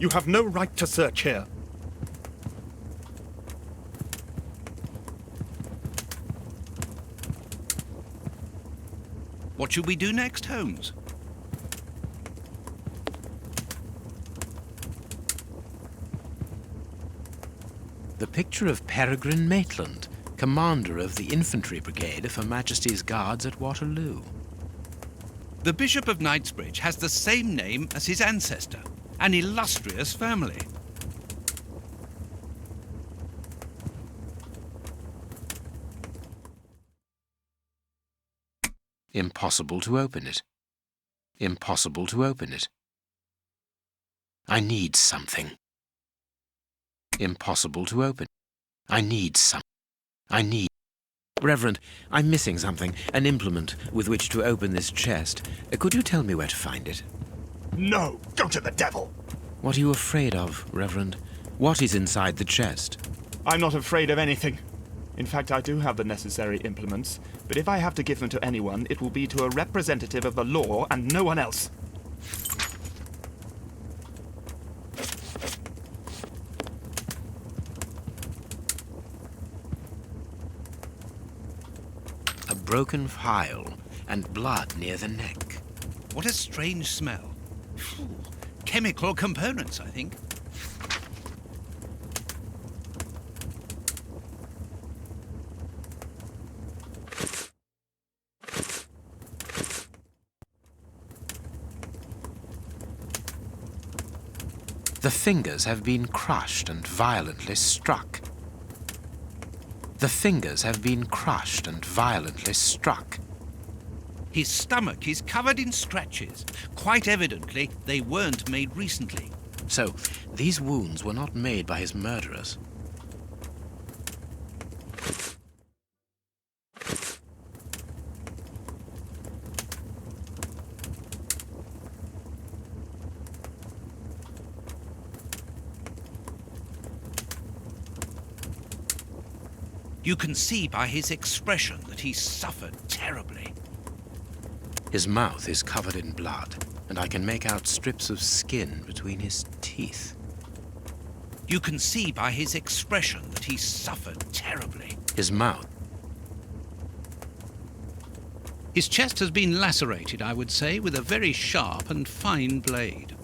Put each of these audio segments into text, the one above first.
You have no right to search here. What should we do next, Holmes? The picture of Peregrine Maitland, commander of the infantry brigade of Her Majesty's Guards at Waterloo. The Bishop of Knightsbridge has the same name as his ancestor, an illustrious family. Impossible to open it. Impossible to open it. I need something. Impossible to open. I need some. I need... Reverend, I'm missing something, an implement with which to open this chest. Could you tell me where to find it? No! Go to the devil! What are you afraid of, Reverend? What is inside the chest? I'm not afraid of anything. In fact, I do have the necessary implements, but if I have to give them to anyone, it will be to a representative of the law and no one else. A broken phial and blood near the neck. What a strange smell. Phew. Chemical components, I think. The fingers have been crushed and violently struck. The fingers have been crushed and violently struck. His stomach is covered in scratches. Quite evidently, they weren't made recently. So, these wounds were not made by his murderers. You can see by his expression that he suffered terribly. His mouth is covered in blood, and I can make out strips of skin between his teeth. You can see by his expression that he suffered terribly. His mouth. His chest has been lacerated, I would say, with a very sharp and fine blade.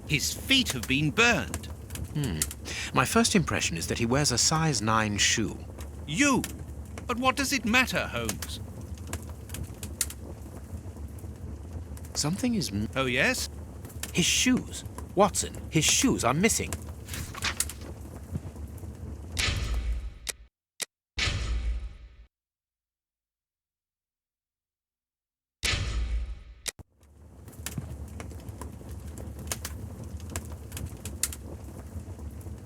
His feet have been burned. My first impression is that he wears a size 9 shoe. You? But what does it matter, Holmes? Something is... Oh, yes? His shoes. Watson, his shoes are missing.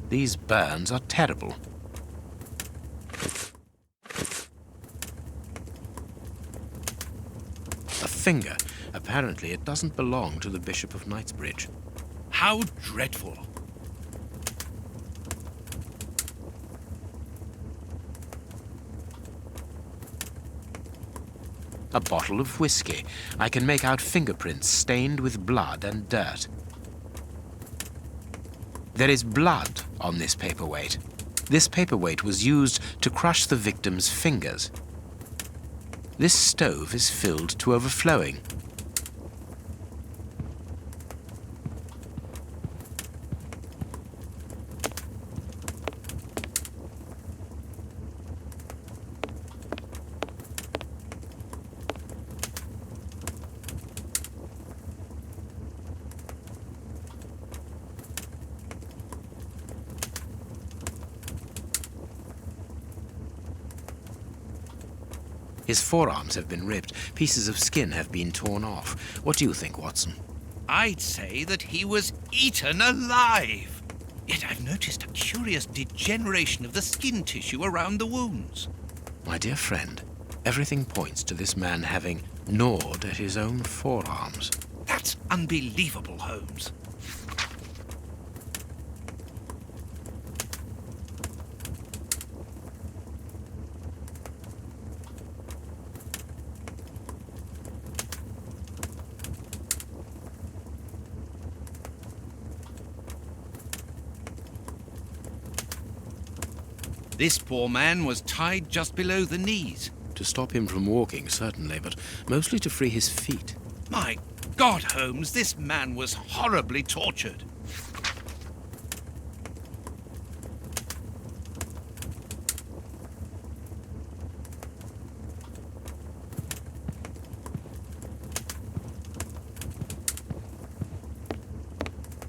These burns are terrible. A finger. Apparently it doesn't belong to the Bishop of Knightsbridge. How dreadful. A bottle of whiskey. I can make out fingerprints stained with blood and dirt. There is blood on this paperweight. This paperweight was used to crush the victim's fingers. This stove is filled to overflowing. His forearms have been ripped. Pieces of skin have been torn off. What do you think, Watson? I'd say that he was eaten alive. Yet I've noticed a curious degeneration of the skin tissue around the wounds. My dear friend, Everything points to this man having gnawed at his own forearms. That's unbelievable, Holmes. This poor man was tied just below the knees. To stop him from walking, certainly, but mostly to free his feet. My God, Holmes, this man was horribly tortured.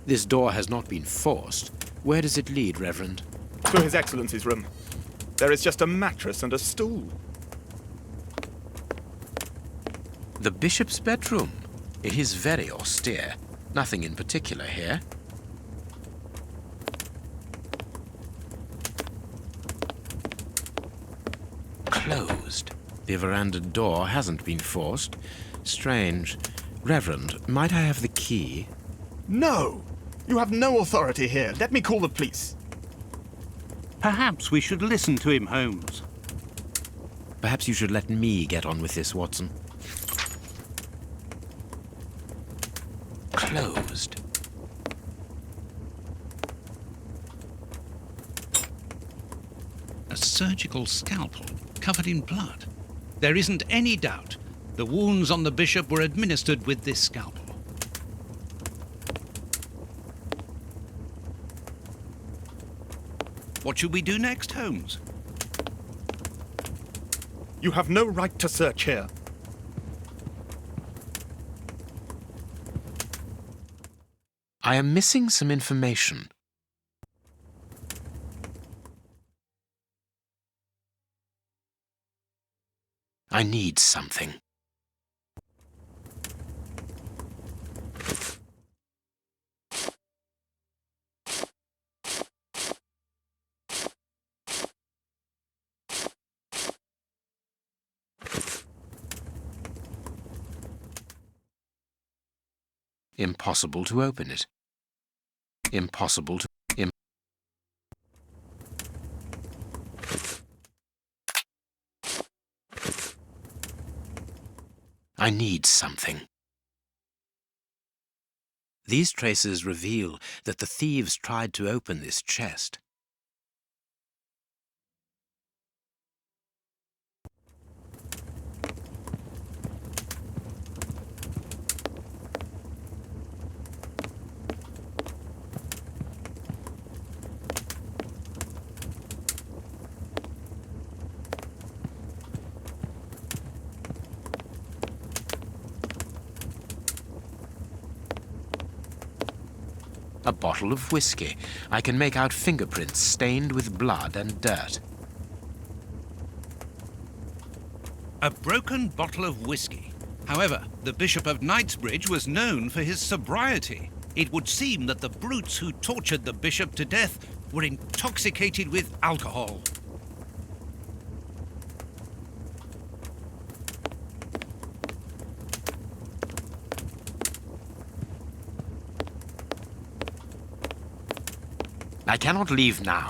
This door has not been forced. Where does it lead, Reverend? To His Excellency's room. There is just a mattress and a stool. The bishop's bedroom. It is very austere. Nothing in particular here. Closed. The veranda door hasn't been forced. Strange. Reverend, might I have the key? No! You have no authority here. Let me call the police. Perhaps we should listen to him, Holmes. Perhaps you should let me get on with this, Watson. Closed. A surgical scalpel covered in blood. There isn't any doubt the wounds on the bishop were administered with this scalpel. What should we do next, Holmes? You have no right to search here. I am missing some information. I need something. Impossible to open it. Impossible to... I need something. These traces reveal that the thieves tried to open this chest. A bottle of whiskey. I can make out fingerprints stained with blood and dirt. A broken bottle of whiskey. However, the Bishop of Knightsbridge was known for his sobriety. It would seem that the brutes who tortured the bishop to death were intoxicated with alcohol. I cannot leave now.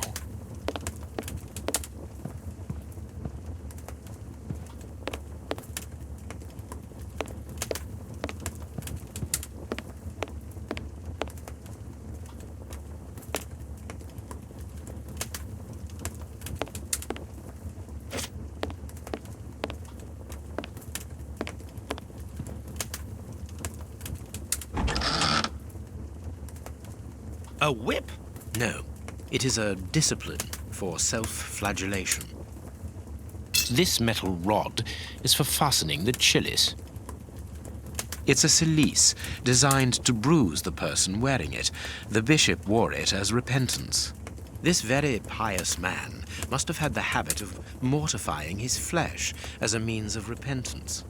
A whip? No, it is a discipline for self-flagellation. This metal rod is for fastening the chilies. It's a cilice designed to bruise the person wearing it. The bishop wore it as repentance. This very pious man must have had the habit of mortifying his flesh as a means of repentance.